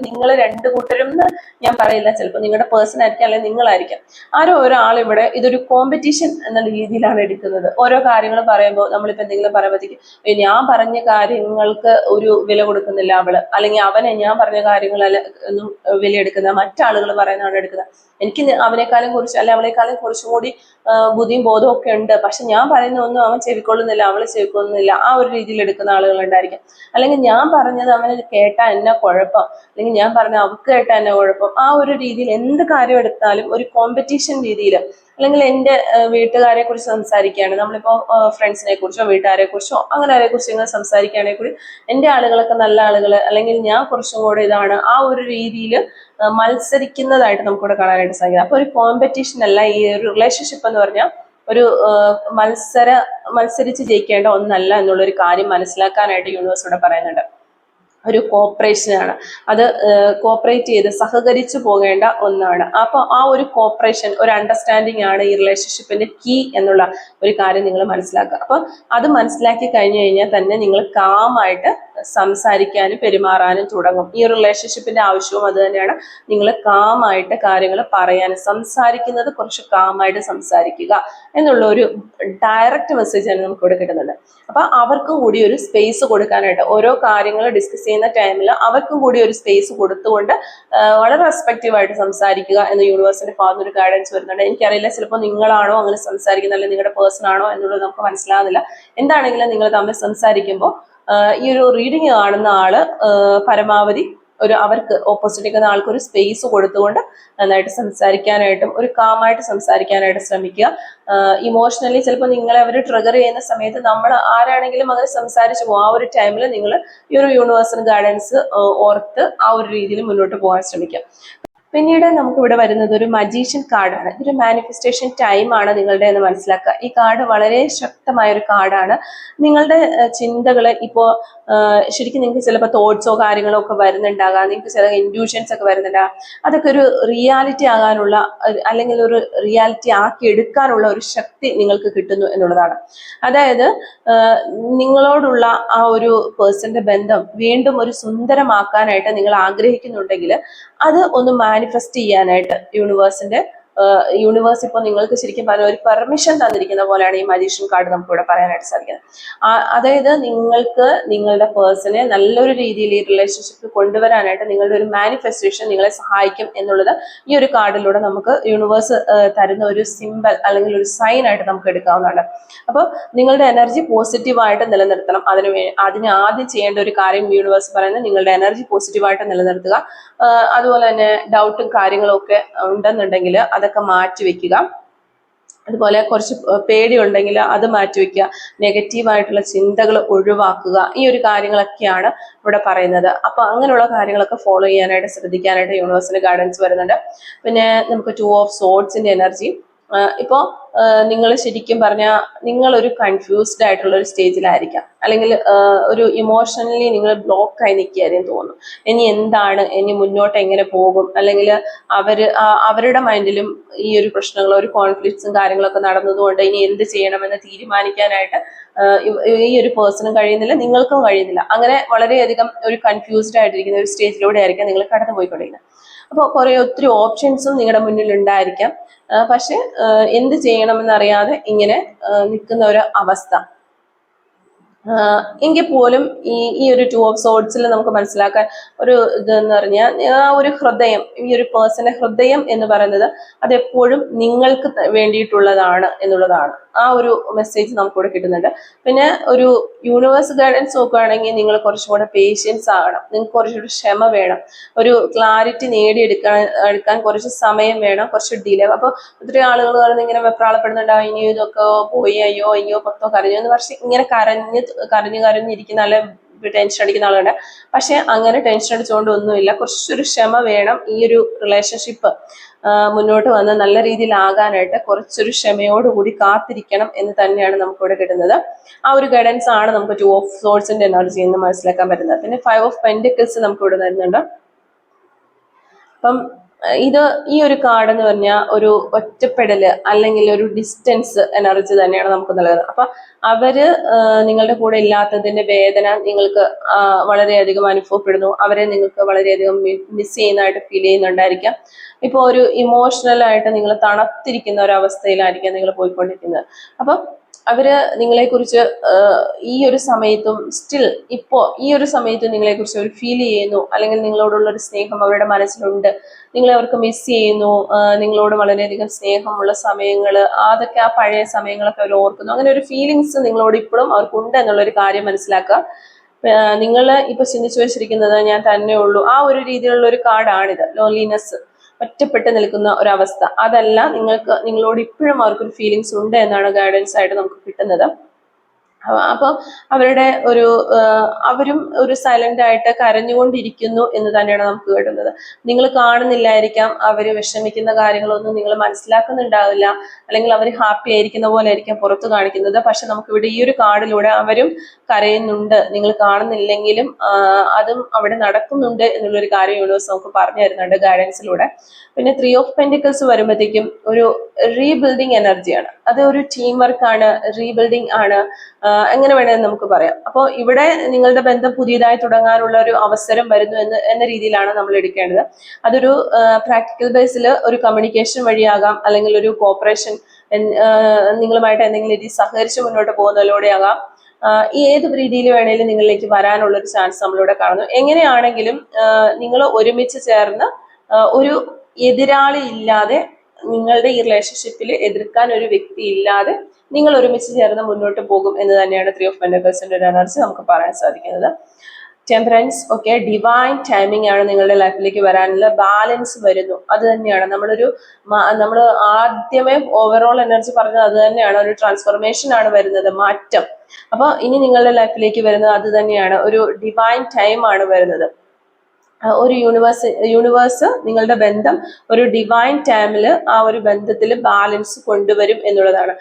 നിങ്ങൾ രണ്ടു കൂട്ടരും എന്ന് ഞാൻ പറയില്ല, ചിലപ്പോൾ നിങ്ങളുടെ പേഴ്സൺ ആയിരിക്കും അല്ലെങ്കിൽ നിങ്ങളായിരിക്കാം. ആരോ ഒരാൾ ഇവിടെ ഇതൊരു കോമ്പറ്റീഷൻ എന്ന രീതിയിലാണ് എടുക്കുന്നത്. ഓരോ കാര്യങ്ങൾ പറയുമ്പോൾ നമ്മളിപ്പോൾ എന്തെങ്കിലും പറയുമ്പോഴത്തേക്കും ഞാൻ പറഞ്ഞ കാര്യങ്ങൾക്ക് ഒരു വില കൊടുക്കുന്നില്ല അവള്, അല്ലെങ്കിൽ അവനെ ഞാൻ പറഞ്ഞ കാര്യങ്ങൾ ഒന്നും വില എടുക്കുന്ന മറ്റാളുകൾ പറയുന്നതാണ് എടുക്കുന്നത്. എനിക്ക് അവനേക്കാളും കുറിച്ച് അല്ലെ അവളെക്കാളും കുറച്ചും കൂടി ബുദ്ധിയും ബോധവും ഒക്കെ ഉണ്ട്, പക്ഷെ ഞാൻ പറയുന്ന ഒന്നും അവൻ ചെവിക്കൊള്ളുന്നില്ല, അവള് ചെവിക്കൊള്ളുന്നില്ല, ആ ഒരു രീതിയിൽ എടുക്കുന്ന ആളുകൾ ഉണ്ടായിരിക്കും. അല്ലെങ്കിൽ ഞാൻ പറഞ്ഞത് അവന് കേട്ടാ എന്നാ കുഴപ്പം, അല്ലെങ്കിൽ ഞാൻ പറഞ്ഞ അവർക്ക് കേട്ടാ എന്നാ കുഴപ്പം, ആ ഒരു രീതിയിൽ എന്ത് കാര്യം എടുത്താലും ഒരു കോമ്പറ്റീഷൻ രീതിയിൽ, അല്ലെങ്കിൽ എൻ്റെ വീട്ടുകാരെ കുറിച്ച് സംസാരിക്കുകയാണ്, നമ്മളിപ്പോൾ ഫ്രണ്ട്സിനെ കുറിച്ചോ വീട്ടുകാരെ കുറിച്ചോ അങ്ങനെ ആരെ കുറിച്ച് ഇങ്ങനെ സംസാരിക്കുകയാണെങ്കിൽ കൂടി എൻ്റെ ആളുകളൊക്കെ നല്ല ആളുകൾ, അല്ലെങ്കിൽ ഞാൻ കുറച്ചും കൂടെ ഇതാണ്, ആ ഒരു രീതിയിൽ മത്സരിക്കുന്നതായിട്ട് നമുക്കിവിടെ കാണാനായിട്ട് സാധിക്കും. അപ്പൊ ഒരു കോമ്പറ്റീഷൻ അല്ല ഈ ഒരു റിലേഷൻഷിപ്പ് എന്ന് പറഞ്ഞാൽ ഒരു മത്സരിച്ച് ജയിക്കേണ്ട ഒന്നല്ല എന്നുള്ളൊരു കാര്യം മനസ്സിലാക്കാനായിട്ട് യൂണിവേഴ്സ് ഇവിടെ പറയുന്നുണ്ട്. ഒരു കോപ്പറേഷനാണ്, അത് കോപ്പറേറ്റ് ചെയ്ത് സഹകരിച്ചു പോകേണ്ട ഒന്നാണ്. അപ്പൊ ആ ഒരു കോപ്പറേഷൻ, ഒരു അണ്ടർസ്റ്റാൻഡിങ് ആണ് ഈ റിലേഷൻഷിപ്പിന്റെ കീ എന്നുള്ള ഒരു കാര്യം നിങ്ങൾ മനസ്സിലാക്കുക. അപ്പൊ അത് മനസ്സിലാക്കി കഴിഞ്ഞു കഴിഞ്ഞാൽ തന്നെ നിങ്ങൾ കാമായിട്ട് സംസാരിക്കാനും പെരുമാറാനും തുടങ്ങും. ഈ ഒരു റിലേഷൻഷിപ്പിന്റെ ആവശ്യവും അത് തന്നെയാണ്. നിങ്ങൾ കാമായിട്ട് കാര്യങ്ങൾ പറയാനും, സംസാരിക്കുന്നത് കുറച്ച് കാമായിട്ട് സംസാരിക്കുക എന്നുള്ള ഒരു ഡയറക്റ്റ് മെസ്സേജാണ് നമുക്ക് ഇവിടെ കിട്ടുന്നത്. അപ്പൊ അവർക്കും കൂടി ഒരു സ്പേസ് കൊടുക്കാനായിട്ട്, ഓരോ കാര്യങ്ങൾ ഡിസ്കസ് ചെയ്യുന്ന ടൈമിൽ അവർക്കും കൂടി ഒരു സ്പേസ് കൊടുത്തുകൊണ്ട് വളരെ റെസ്പെക്റ്റീവായിട്ട് സംസാരിക്കുക എന്ന് യൂണിവേഴ്സിന്റെ ഭാഗത്ത് ഒരു ഗൈഡൻസ് വരുന്നുണ്ട്. എനിക്കറിയില്ല, ചിലപ്പോൾ നിങ്ങളാണോ അങ്ങനെ സംസാരിക്കുന്നത് അല്ലെങ്കിൽ നിങ്ങളുടെ പേഴ്സൺ ആണോ എന്നുള്ളത് നമുക്ക് മനസ്സിലാകുന്നില്ല. എന്താണെങ്കിലും നിങ്ങൾ തമ്മിൽ സംസാരിക്കുമ്പോൾ ഈ ഒരു റീഡിങ് കാണുന്ന ആള് പരമാവധി അവർക്ക് ഓപ്പോസിറ്റ് നിൽക്കുന്ന ആൾക്ക് ഒരു സ്പേസ് കൊടുത്തുകൊണ്ട് നന്നായിട്ട് സംസാരിക്കാനായിട്ടും ഒരു കാമായിട്ട് സംസാരിക്കാനായിട്ട് ശ്രമിക്കുക. ഇമോഷണലി ചിലപ്പോൾ നിങ്ങളെ അവർ ട്രിഗർ ചെയ്യുന്ന സമയത്ത് നമ്മൾ ആരാണെങ്കിലും അങ്ങനെ സംസാരിച്ചു പോകും. ആ ഒരു ടൈമിൽ നിങ്ങൾ ഈ ഒരു യൂണിവേഴ്സൽ ഗൈഡൻസ് ഓർത്ത് ആ ഒരു രീതിയിൽ മുന്നോട്ട് പോകാൻ ശ്രമിക്കുക. പിന്നീട് നമുക്ക് ഇവിടെ വരുന്നത് ഒരു മജീഷ്യൻ കാർഡാണ്. ഇതൊരു മാനിഫെസ്റ്റേഷൻ ടൈം ആണ് നിങ്ങളുടെ എന്ന് മനസ്സിലാക്കുക. ഈ കാർഡ് വളരെ ശക്തമായ ഒരു കാർഡാണ്. നിങ്ങളുടെ ചിന്തകള് ഇപ്പോ ശരിക്കും നിങ്ങൾക്ക് ചിലപ്പോൾ തോട്ട്സോ കാര്യങ്ങളോ ഒക്കെ വരുന്നുണ്ടാകാം, നിങ്ങൾക്ക് ചില ഇൻഡ്യൂഷൻസ് ഒക്കെ വരുന്നുണ്ടാകാം. അതൊക്കെ ഒരു റിയാലിറ്റി ആകാനുള്ള അല്ലെങ്കിൽ ഒരു റിയാലിറ്റി ആക്കി എടുക്കാനുള്ള ഒരു ശക്തി നിങ്ങൾക്ക് കിട്ടുന്നു എന്നുള്ളതാണ്. അതായത് നിങ്ങളോടുള്ള ആ ഒരു പേഴ്സന്റെ ബന്ധം വീണ്ടും ഒരു സുന്ദരമാക്കാനായിട്ട് നിങ്ങൾ ആഗ്രഹിക്കുന്നുണ്ടെങ്കിൽ അത് ഒന്ന് മാനിഫെസ്റ്റ് ചെയ്യാനായിട്ട് യൂണിവേഴ്സ് ഇപ്പോൾ നിങ്ങൾക്ക് ശരിക്കും പറഞ്ഞ ഒരു പെർമിഷൻ തന്നിരിക്കുന്ന പോലെയാണ് ഈ മജീഷ്യൻ കാർഡ് നമുക്ക് ഇവിടെ പറയാനായിട്ട് സാധിക്കുന്നത്. അതായത് നിങ്ങൾക്ക് നിങ്ങളുടെ പേഴ്സണെ നല്ലൊരു രീതിയിൽ ഈ റിലേഷൻഷിപ്പ് കൊണ്ടുവരാനായിട്ട് നിങ്ങളുടെ ഒരു മാനിഫെസ്റ്റേഷൻ നിങ്ങളെ സഹായിക്കും എന്നുള്ളത് ഈ ഒരു കാർഡിലൂടെ നമുക്ക് യൂണിവേഴ്സ് തരുന്ന ഒരു സിമ്പൽ അല്ലെങ്കിൽ ഒരു സൈൻ ആയിട്ട് നമുക്ക് എടുക്കാവുന്നതാണ്. അപ്പോൾ നിങ്ങളുടെ എനർജി പോസിറ്റീവായിട്ട് നിലനിർത്തണം. അതിന് ആദ്യം ചെയ്യേണ്ട ഒരു കാര്യം യൂണിവേഴ്സ് പറയുന്നത് നിങ്ങളുടെ എനർജി പോസിറ്റീവായിട്ട് നിലനിർത്തുക. അതുപോലെ തന്നെ ഡൗട്ടും കാര്യങ്ങളും ഒക്കെ ഉണ്ടെന്നുണ്ടെങ്കിൽ അതൊക്കെ മാറ്റിവെക്കുക. അതുപോലെ കുറച്ച് പേടി ഉണ്ടെങ്കിൽ അത് മാറ്റിവെക്കുക. നെഗറ്റീവായിട്ടുള്ള ചിന്തകൾ ഒഴിവാക്കുക. ഈ ഒരു കാര്യങ്ങളൊക്കെയാണ് ഇവിടെ പറയുന്നത്. അപ്പൊ അങ്ങനെയുള്ള കാര്യങ്ങളൊക്കെ ഫോളോ ചെയ്യാനായിട്ട് ശ്രദ്ധിക്കാനായിട്ട് യൂണിവേഴ്സിന്റെ ഗൈഡൻസ് വരുന്നുണ്ട്. പിന്നെ നമുക്ക് 2 of Swordsന്റെ എനർജി. ഇപ്പോൾ നിങ്ങൾ ശരിക്കും പറഞ്ഞാൽ നിങ്ങൾ ഒരു കൺഫ്യൂസ്ഡ് ആയിട്ടുള്ള ഒരു സ്റ്റേജിലായിരിക്കാം, അല്ലെങ്കിൽ ഒരു ഇമോഷണലി നിങ്ങൾ ബ്ലോക്ക് ആയി നിൽക്കുകയായിരിക്കും തോന്നുന്നു. ഇനി എന്താണ്, ഇനി മുന്നോട്ട് എങ്ങനെ പോകും, അല്ലെങ്കിൽ അവരുടെ മൈൻഡിലും ഈ ഒരു പ്രശ്നങ്ങളോ ഒരു കോൺഫ്ലിക്ട്സും കാര്യങ്ങളൊക്കെ നടന്നതുകൊണ്ട് ഇനി എന്ത് ചെയ്യണമെന്ന് തീരുമാനിക്കാനായിട്ട് ഈ ഒരു പേഴ്സണും കഴിയുന്നില്ല, നിങ്ങൾക്കും കഴിയുന്നില്ല. അങ്ങനെ വളരെയധികം ഒരു കൺഫ്യൂസ്ഡ് ആയിട്ടിരിക്കുന്ന ഒരു സ്റ്റേജിലൂടെ ആയിരിക്കാം നിങ്ങൾ കടന്നു പോയിക്കൊണ്ടിരിക്കുന്നത്. അപ്പോൾ ഒത്തിരി ഓപ്ഷൻസും നിങ്ങളുടെ മുന്നിൽ ഉണ്ടായിരിക്കാം, പക്ഷെ എന്ത് ചെയ്യണമെന്നറിയാതെ ഇങ്ങനെ നിൽക്കുന്ന ഒരു അവസ്ഥ. എങ്കിൽ പോലും ഈ ഒരു 2 of Swordsൽ നമുക്ക് മനസ്സിലാക്കാൻ ഒരു ഇതെന്ന് പറഞ്ഞാൽ ആ ഒരു ഹൃദയം, ഈ ഒരു പേഴ്സന്റെ ഹൃദയം എന്ന് പറയുന്നത് അതെപ്പോഴും നിങ്ങൾക്ക് വേണ്ടിയിട്ടുള്ളതാണ് എന്നുള്ളതാണ്. ആ ഒരു മെസ്സേജ് നമുക്കിവിടെ കിട്ടുന്നുണ്ട്. പിന്നെ ഒരു യൂണിവേഴ്സ് ഗൈഡൻസ് നോക്കുകയാണെങ്കിൽ നിങ്ങൾ കുറച്ചും കൂടെ പേഷ്യൻസ് ആകണം, നിങ്ങൾക്ക് കുറച്ചുകൂടി ക്ഷമ വേണം, ഒരു ക്ലാരിറ്റി എടുക്കാൻ കുറച്ച് സമയം വേണം, കുറച്ച് ഡിലേ. അപ്പോൾ ഒത്തിരി ആളുകൾ പറയുന്നത് ഇങ്ങനെ വെപ്രാളപ്പെടുന്നുണ്ടാവും, ഇനി ഇതൊക്കെ പോയി അയ്യോ പത്തോ കരഞ്ഞോ എന്ന് പക്ഷെ ഇങ്ങനെ കരഞ്ഞിരിക്കുന്ന അല്ലെ ടെൻഷൻ അടിക്കുന്ന ആളുണ്ട്. പക്ഷെ അങ്ങനെ ടെൻഷൻ അടിച്ചുകൊണ്ട് ഒന്നുമില്ല. കുറച്ചൊരു ക്ഷമ വേണം. ഈ ഒരു റിലേഷൻഷിപ്പ് മുന്നോട്ട് വന്ന് നല്ല രീതിയിലാകാനായിട്ട് കുറച്ചൊരു ക്ഷമയോടുകൂടി കാത്തിരിക്കണം എന്ന് തന്നെയാണ് നമുക്കിവിടെ കിട്ടുന്നത്. ആ ഒരു ഗൈഡൻസ് ആണ് നമുക്ക് 2 of Swordsന്റെ എനർജി എന്ന് മനസ്സിലാക്കാൻ പറ്റുന്നത്. പിന്നെ 5 of Pentacles നമുക്ക് ഇവിടെ തരുന്നുണ്ട്. അപ്പം ഇത് ഈ ഒരു കാർഡ് എന്ന് പറഞ്ഞാൽ ഒരു ഒറ്റപ്പെടല് അല്ലെങ്കിൽ ഒരു ഡിസ്റ്റൻസ് എനർജി തന്നെയാണ് നമുക്ക് നൽകുന്നത്. അപ്പൊ അവര് നിങ്ങളുടെ കൂടെ ഇല്ലാത്തതിന്റെ വേദന നിങ്ങൾക്ക് വളരെയധികം അനുഭവപ്പെടുന്നു. അവരെ നിങ്ങൾക്ക് വളരെയധികം മിസ് ചെയ്യുന്നതായിട്ട് ഫീൽ ചെയ്യുന്നുണ്ടായിരിക്കാം. ഇപ്പൊ ഒരു ഇമോഷണൽ ആയിട്ട് നിങ്ങൾ തണുത്തിരിക്കുന്ന ഒരു അവസ്ഥയിലായിരിക്കാം നിങ്ങൾ പോയിക്കൊണ്ടിരിക്കുന്നത്. അപ്പൊ അവര് നിങ്ങളെ കുറിച്ച് ഈ ഒരു സമയത്തും സ്റ്റിൽ ഈ ഒരു സമയത്ത് നിങ്ങളെ കുറിച്ച് അവർ ഫീൽ ചെയ്യുന്നു, അല്ലെങ്കിൽ നിങ്ങളോടുള്ള ഒരു സ്നേഹം അവരുടെ മനസ്സിലുണ്ട്, നിങ്ങളെ അവർക്ക് മിസ് ചെയ്യുന്നു, നിങ്ങളോട് വളരെയധികം സ്നേഹമുള്ള സമയങ്ങള് അതൊക്കെ ആ പഴയ സമയങ്ങളൊക്കെ അവർ ഓർക്കുന്നു. അങ്ങനെ ഒരു ഫീലിങ്സ് നിങ്ങളോട് ഇപ്പോഴും അവർക്കുണ്ട് എന്നുള്ളൊരു കാര്യം മനസ്സിലാക്കുക. നിങ്ങൾ ഇപ്പൊ ചിന്തിച്ചു വെച്ചിരിക്കുന്നത് ഞാൻ തന്നെ ഉള്ളൂ, ആ ഒരു രീതിയിലുള്ള ഒരു കാർഡാണിത്. ലോൺലിനെസ്, ഒറ്റപ്പെട്ട് നിൽക്കുന്ന ഒരവസ്ഥ, അതല്ല, നിങ്ങളോട് ഇപ്പോഴും അവർക്കൊരു ഫീലിങ്സ് ഉണ്ട് എന്നാണ് ഗൈഡൻസ് ആയിട്ട് നമുക്ക് കിട്ടുന്നത്. അപ്പൊ അവരും ഒരു സൈലന്റ് ആയിട്ട് കരഞ്ഞുകൊണ്ടിരിക്കുന്നു എന്ന് തന്നെയാണ് നമുക്ക് കിട്ടുന്നത്. നിങ്ങൾ കാണുന്നില്ലായിരിക്കാം, അവര് വിഷമിക്കുന്ന കാര്യങ്ങളൊന്നും നിങ്ങൾ മനസ്സിലാക്കുന്നുണ്ടാവില്ല, അല്ലെങ്കിൽ അവർ ഹാപ്പി ആയിരിക്കുന്ന പോലെ ആയിരിക്കാം പുറത്ത് കാണിക്കുന്നത്. പക്ഷെ നമുക്ക് ഇവിടെ ഈ ഒരു കാർഡിലൂടെ അവരും കരയുന്നുണ്ട്, നിങ്ങൾ കാണുന്നില്ലെങ്കിലും അതും അവിടെ നടക്കുന്നുണ്ട് എന്നുള്ളൊരു കാര്യം യൂണിവേഴ്സ് നമുക്ക് പറഞ്ഞു തരുന്നുണ്ട് ഗൈഡൻസിലൂടെ. പിന്നെ 3 ഓഫ് പെന്റിക്കിൾസ് വരുമ്പോഴത്തേക്കും ഒരു റീബിൽഡിങ് എനർജിയാണ്, അത് ഒരു ടീം വർക്കാണ്, റീബിൽഡിങ് ആണ്, എങ്ങനെ വേണമെന്ന് നമുക്ക് പറയാം. അപ്പോൾ ഇവിടെ നിങ്ങളുടെ ബന്ധം പുതിയതായി തുടങ്ങാനുള്ള ഒരു അവസരം വരുന്നു എന്ന രീതിയിലാണ് നമ്മൾ എടുക്കേണ്ടത്. അതൊരു പ്രാക്ടിക്കൽ ബേസിൽ ഒരു കമ്മ്യൂണിക്കേഷൻ വഴിയാകാം, അല്ലെങ്കിൽ ഒരു കോപ്പറേഷൻ, നിങ്ങളുമായിട്ട് എന്തെങ്കിലും രീതി സഹകരിച്ച് മുന്നോട്ട് പോകുന്നതിലൂടെയാകാം. ഏത് രീതിയിൽ വേണേലും നിങ്ങളിലേക്ക് വരാനുള്ള ഒരു ചാൻസ് നമ്മളിവിടെ കാണുന്നു. എങ്ങനെയാണെങ്കിലും നിങ്ങൾ ഒരുമിച്ച് ചേർന്ന് ഒരു എതിരാളി ഇല്ലാതെ, നിങ്ങളുടെ ഈ റിലേഷൻഷിപ്പിൽ എതിർക്കാൻ ഒരു വ്യക്തി ഇല്ലാതെ നിങ്ങൾ ഒരുമിച്ച് ചേർന്ന് മുന്നോട്ട് പോകും എന്ന് തന്നെയാണ് 3 ഓഫ് പെന്റക്കിൾസിന്റെ ഒരു എനർജി നമുക്ക് പറയാൻ സാധിക്കുന്നത്. ടെമ്പറൻസ്, ഓക്കെ, ഡിവൈൻ ടൈമിംഗ് ആണ് നിങ്ങളുടെ ലൈഫിലേക്ക് വരാനുള്ള. ബാലൻസ് വരുന്നു, അത് തന്നെയാണ് നമ്മൾ ആദ്യമേ ഓവറോൾ എനർജി പറഞ്ഞത് അത് തന്നെയാണ്. ഒരു ട്രാൻസ്ഫോർമേഷൻ ആണ് വരുന്നത്, മാറ്റം. അപ്പൊ ഇനി നിങ്ങളുടെ ലൈഫിലേക്ക് വരുന്നത് അത് തന്നെയാണ്, ഒരു ഡിവൈൻ ടൈം ആണ് വരുന്നത്. ഒരു യൂണിവേഴ്സ് നിങ്ങളുടെ ബന്ധം ഒരു ഡിവൈൻ ടൈമിൽ ആ ഒരു ബന്ധത്തിൽ ബാലൻസ് കൊണ്ടുവരും എന്നുള്ളതാണ്.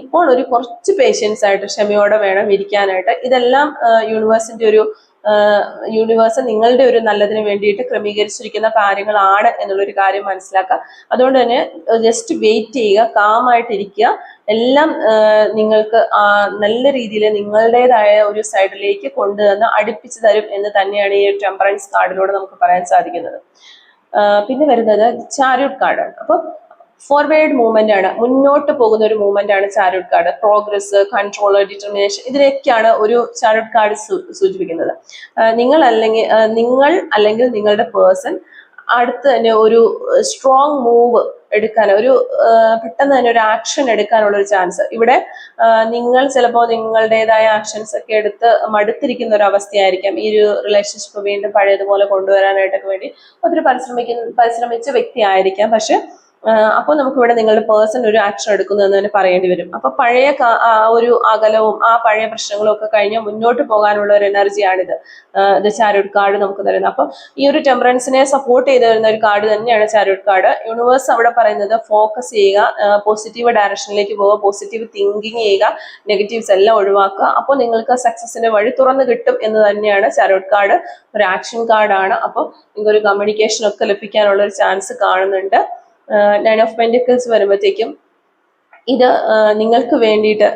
ഇപ്പോൾ ഒരു കുറച്ച് പേഷ്യൻസ് ആയിട്ട്, ക്ഷമയോടെ വേണം ഇരിക്കാനായിട്ട്. ഇതെല്ലാം യൂണിവേഴ്സ് നിങ്ങളുടെ ഒരു നല്ലതിന് വേണ്ടിയിട്ട് ക്രമീകരിച്ചിരിക്കുന്ന കാര്യങ്ങളാണ് എന്നുള്ളൊരു കാര്യം മനസ്സിലാക്കുക. അതുകൊണ്ട് തന്നെ ജസ്റ്റ് വെയിറ്റ് ചെയ്യുക, കാമായിട്ടിരിക്കുക. എല്ലാം നിങ്ങൾക്ക് നല്ല രീതിയിൽ നിങ്ങളുടേതായ ഒരു സൈഡിലേക്ക് കൊണ്ടുവന്ന് അടുപ്പിച്ചു തരും എന്ന് തന്നെയാണ് ഈ ടെമ്പറൻസ് കാർഡിലൂടെ നമുക്ക് പറയാൻ സാധിക്കുന്നത്. പിന്നെ വരുന്നത് ചാരിയറ്റ് കാർഡാണ്. അപ്പൊ ഫോർവേഡ് മൂവ്മെന്റ് ആണ്, മുന്നോട്ട് പോകുന്ന ഒരു മൂവ്മെന്റ് ആണ് chariot card. Progress, control, determination, ഇതിനൊക്കെയാണ് ഒരു ചാരിയറ്റ് കാർഡ് സൂചിപ്പിക്കുന്നത്. നിങ്ങൾ അല്ലെങ്കിൽ നിങ്ങളുടെ പേഴ്സൺ അടുത്ത് തന്നെ ഒരു സ്ട്രോങ് മൂവ് എടുക്കാൻ, ഒരു പെട്ടെന്ന് തന്നെ ഒരു ആക്ഷൻ എടുക്കാനുള്ള ഒരു ചാൻസ്. ഇവിടെ നിങ്ങൾ ചിലപ്പോൾ നിങ്ങളുടേതായ ആക്ഷൻസ് ഒക്കെ എടുത്ത് മടുത്തിരിക്കുന്ന ഒരു അവസ്ഥയായിരിക്കാം. ഈ ഒരു റിലേഷൻഷിപ്പ് വീണ്ടും പഴയതുപോലെ കൊണ്ടുവരാനായിട്ടൊക്കെ വേണ്ടി ഒത്തിരി പരിശ്രമിച്ച വ്യക്തി ആയിരിക്കാം. പക്ഷെ അപ്പോൾ നമുക്കിവിടെ നിങ്ങളുടെ പേഴ്സൺ ഒരു ആക്ഷൻ എടുക്കുന്നു എന്ന് തന്നെ പറയേണ്ടി വരും. അപ്പൊ പഴയ ഒരു അകലവും ആ പഴയ പ്രശ്നങ്ങളും ഒക്കെ കഴിഞ്ഞ് മുന്നോട്ട് പോകാനുള്ള ഒരു എനർജിയാണിത് ചാരിയറ്റ് കാർഡ് നമുക്ക് തരുന്നത്. അപ്പൊ ഈ ഒരു ടെമ്പറൻസിനെ സപ്പോർട്ട് ചെയ്ത് വരുന്ന ഒരു കാർഡ് തന്നെയാണ് ചാരിയറ്റ് കാർഡ്. യൂണിവേഴ്സ് അവിടെ പറയുന്നത് ഫോക്കസ് ചെയ്യുക, പോസിറ്റീവ് ഡയറക്ഷനിലേക്ക് പോവുക, പോസിറ്റീവ് തിങ്കിങ് ചെയ്യുക, നെഗറ്റീവ്സ് എല്ലാം ഒഴിവാക്കുക. അപ്പോൾ നിങ്ങൾക്ക് സക്സസിന്റെ വഴി തുറന്നു കിട്ടും എന്ന് തന്നെയാണ് ചാരിയറ്റ് കാർഡ്. ഒരു ആക്ഷൻ കാർഡാണ്. അപ്പോൾ നിങ്ങൾക്ക് ഒരു കമ്മ്യൂണിക്കേഷൻ ഒക്കെ ലഭിക്കാനുള്ള ഒരു ചാൻസ് കാണുന്നുണ്ട്. 9 ഓഫ് പെന്റിക്കിൾസ് വരുമ്പോഴത്തേക്കും ഇത് നിങ്ങൾക്ക് വേണ്ടിയിട്ട്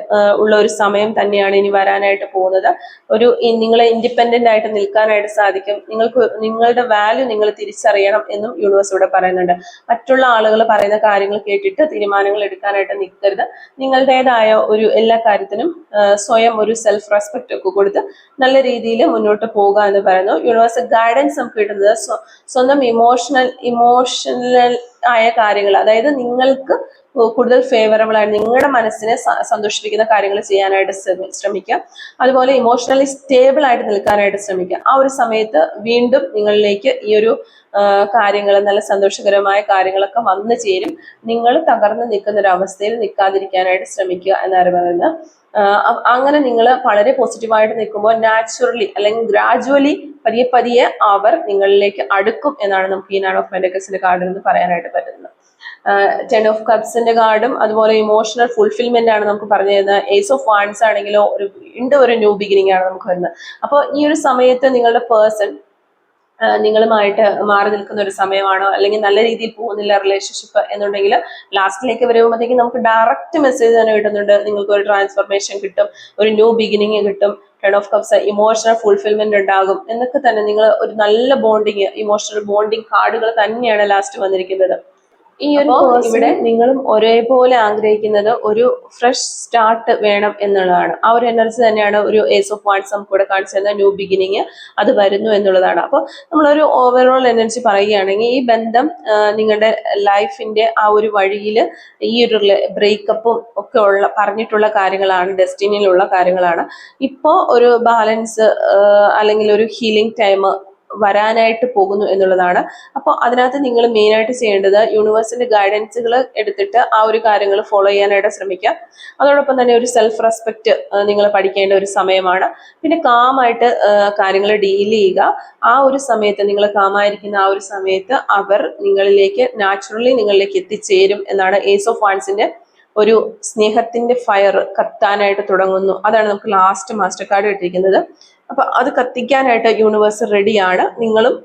ഉള്ള ഒരു സമയം തന്നെയാണ് ഇനി വരാനായിട്ട് പോകുന്നത്. നിങ്ങളെ ഇൻഡിപെൻഡന്റ് ആയിട്ട് നിൽക്കാനായിട്ട് സാധിക്കും. നിങ്ങളുടെ വാല്യൂ നിങ്ങൾ തിരിച്ചറിയണം എന്നും യൂണിവേഴ്സ് ഇവിടെ പറയുന്നുണ്ട്. മറ്റുള്ള ആളുകൾ പറയുന്ന കാര്യങ്ങൾ കേട്ടിട്ട് തീരുമാനങ്ങൾ എടുക്കാനായിട്ട് നിൽക്കരുത്. നിങ്ങളുടേതായ ഒരു എല്ലാ കാര്യത്തിനും സ്വയം ഒരു സെൽഫ് റെസ്പെക്ട് ഒക്കെ കൊടുത്ത് നല്ല രീതിയിൽ മുന്നോട്ട് പോകുക എന്ന് പറയുന്നു. യൂണിവേഴ്സ് ഗൈഡൻസ് നമുക്ക് കിട്ടുന്നത് സ്വന്തം ഇമോഷണൽ ആയ കാര്യങ്ങൾ, അതായത് നിങ്ങൾക്ക് കൂടുതൽ ഫേവറബിൾ ആയിട്ട് നിങ്ങളുടെ മനസ്സിനെ സന്തോഷിപ്പിക്കുന്ന കാര്യങ്ങൾ ചെയ്യാനായിട്ട് ശ്രമിക്കുക. അതുപോലെ ഇമോഷണലി സ്റ്റേബിൾ ആയിട്ട് നിൽക്കാനായിട്ട് ശ്രമിക്കുക. ആ ഒരു സമയത്ത് വീണ്ടും നിങ്ങളിലേക്ക് ഈ ഒരു കാര്യങ്ങൾ, നല്ല സന്തോഷകരമായ കാര്യങ്ങളൊക്കെ വന്നു ചേരും. നിങ്ങൾ തകർന്ന് നിൽക്കുന്ന ഒരു അവസ്ഥയിൽ നിൽക്കാതിരിക്കാനായിട്ട് ശ്രമിക്കുക എന്നാണ് പറയുന്നത്. അങ്ങനെ നിങ്ങൾ വളരെ പോസിറ്റീവായിട്ട് നിൽക്കുമ്പോൾ നാച്ചുറലി അല്ലെങ്കിൽ ഗ്രാജുവലി പതിയെ അവർ നിങ്ങളിലേക്ക് അടുക്കും എന്നാണ് നമുക്ക് ഈ 9 ഓഫ് പെന്റക്കിൾസിന്റെ കാർഡിൽ നിന്ന് പറയാനായിട്ട് പറ്റുന്നത്. 10 ഓഫ് കപ്സിന്റെ കാർഡും അതുപോലെ ഇമോഷണൽ ഫുൾഫിൽമെന്റ് ആണ് നമുക്ക് പറഞ്ഞു തരുന്നത്. ഏസ് ഓഫ് വാൻഡ്സ് ആണെങ്കിലോ ഒരു ന്യൂ ബിഗിനിങ് ആണ് നമുക്ക് വരുന്നത്. അപ്പോൾ ഈ ഒരു സമയത്ത് നിങ്ങളുടെ പേഴ്സൺ നിങ്ങളുമായിട്ട് മാറി നിൽക്കുന്ന ഒരു സമയമാണോ, അല്ലെങ്കിൽ നല്ല രീതിയിൽ പോകുന്നില്ല റിലേഷൻഷിപ്പ് എന്നുണ്ടെങ്കിൽ ലാസ്റ്റിലേക്ക് വരുമ്പോഴത്തേക്കും നമുക്ക് ഡയറക്റ്റ് മെസ്സേജ് തന്നെ കിട്ടുന്നുണ്ട്. നിങ്ങൾക്ക് ഒരു ട്രാൻസ്ഫർമേഷൻ കിട്ടും, ഒരു ന്യൂ ബിഗിനിങ് കിട്ടും, ten of cups emotional fulfilment ഉണ്ടാകും എന്നൊക്കെ തന്നെ നിങ്ങൾ ഒരു നല്ല ബോണ്ടിങ്, ഇമോഷണൽ ബോണ്ടിങ് കാർഡുകൾ തന്നെയാണ് ലാസ്റ്റ് വന്നിരിക്കുന്നത്. ഈ ഒരു ഇവിടെ നിങ്ങളും ഒരേപോലെ ആഗ്രഹിക്കുന്നത് ഒരു ഫ്രഷ് സ്റ്റാർട്ട് വേണം എന്നുള്ളതാണ്. ആ ഒരു എനർജി തന്നെയാണ് ഒരു ഏസ് ഓഫ് വാൻഡ്സ് നമുക്ക് ഇവിടെ കാണിച്ചു തരുന്ന ന്യൂ ബിഗിനിങ്, അത് വരുന്നു എന്നുള്ളതാണ്. അപ്പോൾ നമ്മളൊരു ഓവറോൾ എനർജി പറയുകയാണെങ്കിൽ ഈ ബന്ധം നിങ്ങളുടെ ലൈഫിന്റെ ആ ഒരു വഴിയിൽ ഈ ഒരു ബ്രേക്കപ്പും ഒക്കെ പറഞ്ഞിട്ടുള്ള കാര്യങ്ങളാണ്, ഡെസ്റ്റിനിയിലുള്ള കാര്യങ്ങളാണ്. ഇപ്പോൾ ഒരു ബാലൻസ് അല്ലെങ്കിൽ ഒരു ഹീലിംഗ് ടൈം വരാനായിട്ട് പോകുന്നു എന്നുള്ളതാണ്. അപ്പോൾ അതിനകത്ത് നിങ്ങൾ മെയിനായിട്ട് ചെയ്യേണ്ടത് യൂണിവേഴ്സിന്റെ ഗൈഡൻസുകൾ എടുത്തിട്ട് ആ ഒരു കാര്യങ്ങൾ ഫോളോ ചെയ്യാനായിട്ട് ശ്രമിക്കുക. അതോടൊപ്പം തന്നെ ഒരു സെൽഫ് റെസ്പെക്ട് നിങ്ങൾ പഠിക്കേണ്ട ഒരു സമയമാണ്. പിന്നെ കാമായിട്ട് കാര്യങ്ങൾ ഡീൽ ചെയ്യുക. ആ ഒരു സമയത്ത് നിങ്ങൾ കാമായിരിക്കുന്ന ആ ഒരു സമയത്ത് അവർ നിങ്ങളിലേക്ക് നാച്ചുറലി നിങ്ങളിലേക്ക് എത്തിച്ചേരും എന്നാണ് ഏസ് ഓഫ് വാൻഡ്സിന്റെ ഒരു സ്നേഹത്തിന്റെ ഫയർ കത്താനായിട്ട് തുടങ്ങുന്നു. അതാണ് നമുക്ക് ലാസ്റ്റ് മാസ്റ്റർ കാർഡ് കിട്ടിയിരിക്കുന്നത്. അപ്പൊ അത് കത്തിക്കാനായിട്ട് യൂണിവേഴ്സ് റെഡിയാണ്, നിങ്ങളും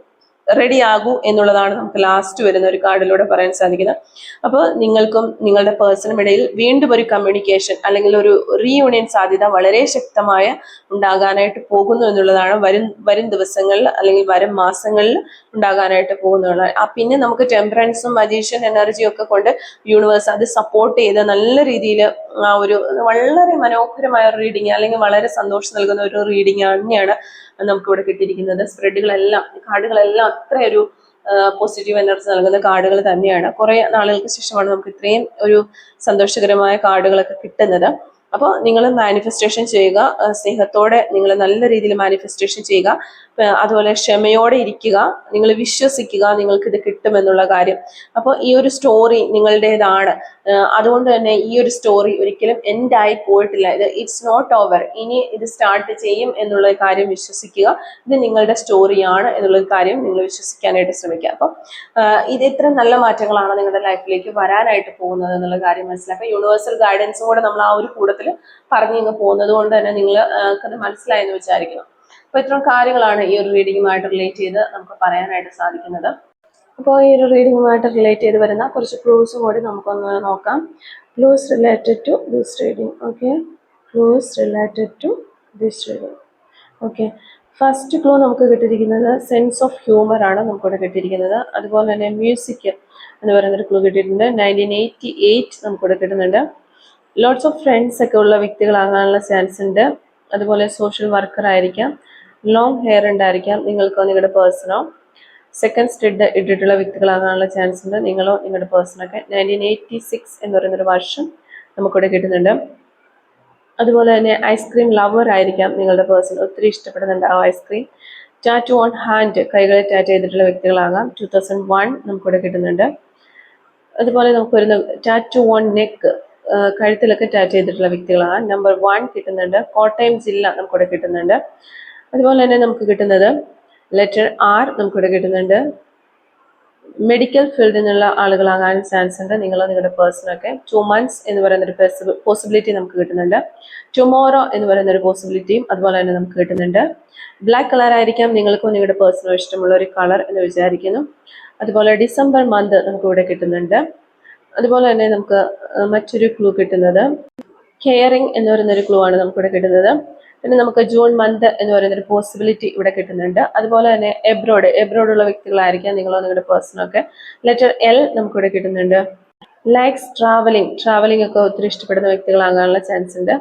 റെഡി ആകൂ എന്നുള്ളതാണ് നമുക്ക് ലാസ്റ്റ് വരുന്ന ഒരു കാർഡിലൂടെ പറയാൻ സാധിക്കുന്നത്. അപ്പോൾ നിങ്ങൾക്കും നിങ്ങളുടെ പേഴ്സണും ഇടയിൽ വീണ്ടും ഒരു കമ്മ്യൂണിക്കേഷൻ അല്ലെങ്കിൽ ഒരു റീയൂണിയൻ സാധ്യത വളരെ ശക്തമായ ഉണ്ടാകാനായിട്ട് പോകുന്നു എന്നുള്ളതാണ് വരും ദിവസങ്ങളിൽ അല്ലെങ്കിൽ വരും മാസങ്ങളിൽ ഉണ്ടാകാനായിട്ട് പോകുന്നതാണ്. പിന്നെ നമുക്ക് ടെമ്പറൻസും മജീഷ്യൻ എനർജിയും ഒക്കെ കൊണ്ട് യൂണിവേഴ്സ് അത് സപ്പോർട്ട് ചെയ്ത് നല്ല രീതിയിൽ ആ ഒരു വളരെ മനോഹരമായ ഒരു റീഡിങ് അല്ലെങ്കിൽ വളരെ സന്തോഷം നൽകുന്ന ഒരു റീഡിങ് തന്നെയാണ് നമുക്കിവിടെ കിട്ടിയിരിക്കുന്നത്. സ്പ്രെഡുകളെല്ലാം, കാർഡുകളെല്ലാം അത്ര ഒരു പോസിറ്റീവ് എനർജി നൽകുന്ന കാർഡുകൾ തന്നെയാണ്. കുറെ നാളുകൾക്ക് ശേഷമാണ് നമുക്ക് ഇത്രയും ഒരു സന്തോഷകരമായ കാർഡുകളൊക്കെ കിട്ടുന്നത്. അപ്പോൾ നിങ്ങൾ മാനിഫെസ്റ്റേഷൻ ചെയ്യുക, സ്നേഹത്തോടെ നിങ്ങൾ നല്ല രീതിയിൽ മാനിഫെസ്റ്റേഷൻ ചെയ്യുക. അതുപോലെ ക്ഷമയോടെ ഇരിക്കുക, നിങ്ങൾ വിശ്വസിക്കുക നിങ്ങൾക്ക് ഇത് കിട്ടുമെന്നുള്ള കാര്യം. അപ്പോൾ ഈ ഒരു സ്റ്റോറി നിങ്ങളുടേതാണ്. അതുകൊണ്ട് തന്നെ ഈ ഒരു സ്റ്റോറി ഒരിക്കലും എൻഡ് ആയി പോയിട്ടില്ല. It's not over. ഇനി ഇത് സ്റ്റാർട്ട് ചെയ്യും എന്നുള്ള കാര്യം വിശ്വസിക്കുക. ഇത് നിങ്ങളുടെ സ്റ്റോറിയാണ് എന്നുള്ള കാര്യം നിങ്ങൾ വിശ്വസിക്കാനായിട്ട് ശ്രമിക്കുക. അപ്പം ഇത് ഇത്ര നല്ല മാറ്റങ്ങളാണ് നിങ്ങളുടെ ലൈഫിലേക്ക് വരാനായിട്ട് പോകുന്നത് എന്നുള്ള കാര്യം മനസ്സിലാക്കുക. യൂണിവേഴ്സൽ ഗൈഡൻസും കൂടെ നമ്മൾ ആ ഒരു കൂടത്തിൽ പറഞ്ഞു പോകുന്നത് കൊണ്ട് തന്നെ നിങ്ങൾ അത് മനസ്സിലായെന്ന് വിചാരിക്കുന്നു. അപ്പൊ ഇത്തരം കാര്യങ്ങളാണ് ഈ ഒരു റീഡിങ്ങുമായിട്ട് റിലേറ്റ് ചെയ്ത് നമുക്ക് പറയാനായിട്ട് സാധിക്കുന്നത്. അപ്പോൾ ഈ ഒരു റീഡിങ്ങുമായിട്ട് റിലേറ്റ് ചെയ്ത് വരുന്ന കുറച്ച് ക്ലൂസും കൂടി നമുക്കൊന്ന് നോക്കാം. Clues related to this reading. Okay, clues related to this reading. Okay, first clue നമുക്ക് കിട്ടിയിരിക്കുന്നത് സെൻസ് ഓഫ് ഹ്യൂമർ ആണ് നമുക്കിവിടെ കിട്ടിയിരിക്കുന്നത്. അതുപോലെ തന്നെ മ്യൂസിക് എന്ന് പറയുന്നൊരു ക്ലൂ കിട്ടിയിട്ടുണ്ട്. 1988 നമുക്കിവിടെ കിട്ടുന്നുണ്ട്. ലോട്ട്സ് ഓഫ് ഫ്രണ്ട്സ് ഒക്കെ ഉള്ള വ്യക്തികളാകാനുള്ള ചാൻസ് ഉണ്ട്. അതുപോലെ സോഷ്യൽ വർക്കർ ആയിരിക്കാം, ലോങ് ഹെയർ ഉണ്ടായിരിക്കാം നിങ്ങൾക്കോ നിങ്ങളുടെ പേഴ്സണോ. സെക്കൻഡ് സ്റ്റഡ് ഇട്ടിട്ടുള്ള വ്യക്തികളാകാനുള്ള ചാൻസ് ഉണ്ട്, നിങ്ങളോ നിങ്ങളുടെ പേഴ്സണൊക്കെ. 1986 എന്ന് പറയുന്നൊരു വർഷം നമുക്കിവിടെ കിട്ടുന്നുണ്ട്. അതുപോലെ തന്നെ ഐസ്ക്രീം ലവർ ആയിരിക്കാം നിങ്ങളുടെ പേഴ്സൺ, ഒത്തിരി ഇഷ്ടപ്പെടുന്നുണ്ട് ആ ഐസ്ക്രീം. ടാറ്റു ഓൺ ഹാൻഡ്, കൈകളിൽ ടാറ്റു ചെയ്തിട്ടുള്ള വ്യക്തികളാകാം. 2001 നമുക്കിവിടെ കിട്ടുന്നുണ്ട്. അതുപോലെ നമുക്ക് വരുന്ന ടാറ്റു ഓൺ നെക്ക്, കഴുത്തിലൊക്കെ ടാറ്റു ചെയ്തിട്ടുള്ള വ്യക്തികളാകാം. നമ്പർ 1 കിട്ടുന്നുണ്ട്. കോട്ടയം ജില്ല നമുക്കിവിടെ കിട്ടുന്നുണ്ട്. അതുപോലെ തന്നെ നമുക്ക് കിട്ടുന്നത് ലെറ്റർ R നമുക്കിവിടെ കിട്ടുന്നുണ്ട്. മെഡിക്കൽ ഫീൽഡിൽ നിന്നുള്ള ആളുകളാകാൻ ചാൻസ് ഉണ്ട്, നിങ്ങളോ നിങ്ങളുടെ പേഴ്സണൊക്കെ. 2 months എന്ന് പറയുന്നൊരു പോസിബിലിറ്റി നമുക്ക് കിട്ടുന്നുണ്ട്. ടുമോറോ എന്ന് പറയുന്നൊരു പോസിബിലിറ്റിയും അതുപോലെ തന്നെ നമുക്ക് കിട്ടുന്നുണ്ട്. ബ്ലാക്ക് കളർ ആയിരിക്കാം നിങ്ങൾക്കോ നിങ്ങളുടെ പേഴ്സണോ ഇഷ്ടമുള്ള ഒരു കളർ എന്ന് വിചാരിക്കുന്നു. അതുപോലെ ഡിസംബർ മന്ത് നമുക്കിവിടെ കിട്ടുന്നുണ്ട്. അതുപോലെ തന്നെ നമുക്ക് മറ്റൊരു ക്ലൂ കിട്ടുന്നത് കെയറിങ് എന്ന് പറയുന്നൊരു ക്ലൂ ആണ് നമുക്കിവിടെ കിട്ടുന്നത്. പിന്നെ നമുക്ക് ജൂൺ മന്ത് എന്ന് പറയുന്നൊരു പോസിബിലിറ്റി ഇവിടെ കിട്ടുന്നുണ്ട്. അതുപോലെ തന്നെ എബ്രോഡുള്ള വ്യക്തികളായിരിക്കാം നിങ്ങളോ നിങ്ങളുടെ പേഴ്സണൊക്കെ. ലെറ്റർ L നമുക്കിവിടെ കിട്ടുന്നുണ്ട്. ലൈക്സ് ട്രാവലിംഗ് ഒക്കെ ഒത്തിരി ഇഷ്ടപ്പെടുന്ന വ്യക്തികളാകാനുള്ള ചാൻസ് ഉണ്ട്.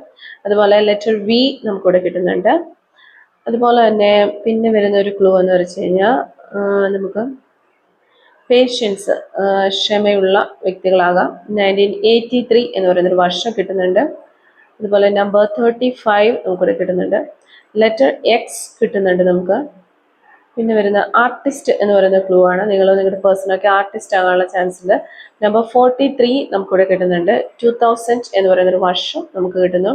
അതുപോലെ ലെറ്റർ V നമുക്കിവിടെ കിട്ടുന്നുണ്ട്. അതുപോലെ തന്നെ പിന്നെ വരുന്ന ഒരു ക്ലൂ എന്ന് വെച്ച് കഴിഞ്ഞാൽ നമുക്ക് പേഷ്യൻസ്, ക്ഷമയുള്ള വ്യക്തികളാകാം. 1983 എന്ന് പറയുന്നൊരു വർഷം കിട്ടുന്നുണ്ട്. അതുപോലെ നമ്പർ 35 നമുക്കിവിടെ കിട്ടുന്നുണ്ട്. ലെറ്റർ X കിട്ടുന്നുണ്ട് നമുക്ക്. പിന്നെ വരുന്ന ആർട്ടിസ്റ്റ് എന്ന് പറയുന്ന ക്ലൂ ആണ്, നിങ്ങളോ നിങ്ങളുടെ പേഴ്സണൊക്കെ ആർട്ടിസ്റ്റ് ആകാനുള്ള ചാൻസ് ഉണ്ട്. നമ്പർ 43 നമുക്കിവിടെ കിട്ടുന്നുണ്ട്. 2000 എന്ന് പറയുന്നൊരു വർഷം നമുക്ക് കിട്ടുന്നു.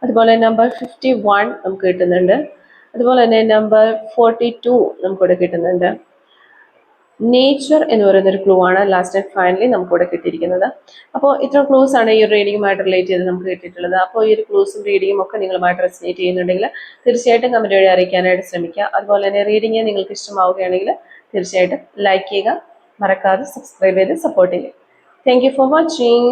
അതുപോലെ നമ്പർ 51 നമുക്ക് കിട്ടുന്നുണ്ട്. അതുപോലെ തന്നെ നമ്പർ 42 നമുക്കിവിടെ കിട്ടുന്നുണ്ട്. നേച്ചർ എന്ന് പറയുന്ന ഒരു ക്ലൂ ആണ് ലാസ്റ്റ് ആൻഡ് ഫൈനലി നമുക്കിവിടെ കിട്ടിയിരിക്കുന്നത്. അപ്പോൾ ഇത്ര ക്ലൂസ് ആണ് ഈ ഒരു റീഡിങ്ങുമായിട്ട് റിലേറ്റ് ചെയ്ത് നമുക്ക് കിട്ടിയിട്ടുള്ളത്. അപ്പോൾ ഈ ഒരു ക്ലൂസും റീഡിങ്ങും ഒക്കെ നിങ്ങളുമായിട്ട് റെസിനേറ്റ് ചെയ്യുന്നുണ്ടെങ്കിൽ തീർച്ചയായിട്ടും കമന്റ് വഴി അറിയിക്കാനായിട്ട് ശ്രമിക്കുക. അതുപോലെ തന്നെ റീഡിങ് നിങ്ങൾക്ക് ഇഷ്ടമാവുകയാണെങ്കിൽ തീർച്ചയായിട്ടും ലൈക്ക് ചെയ്യുക, മറക്കാതെ സബ്സ്ക്രൈബ് ചെയ്ത് സപ്പോർട്ട് ചെയ്യുക. Thank you for watching.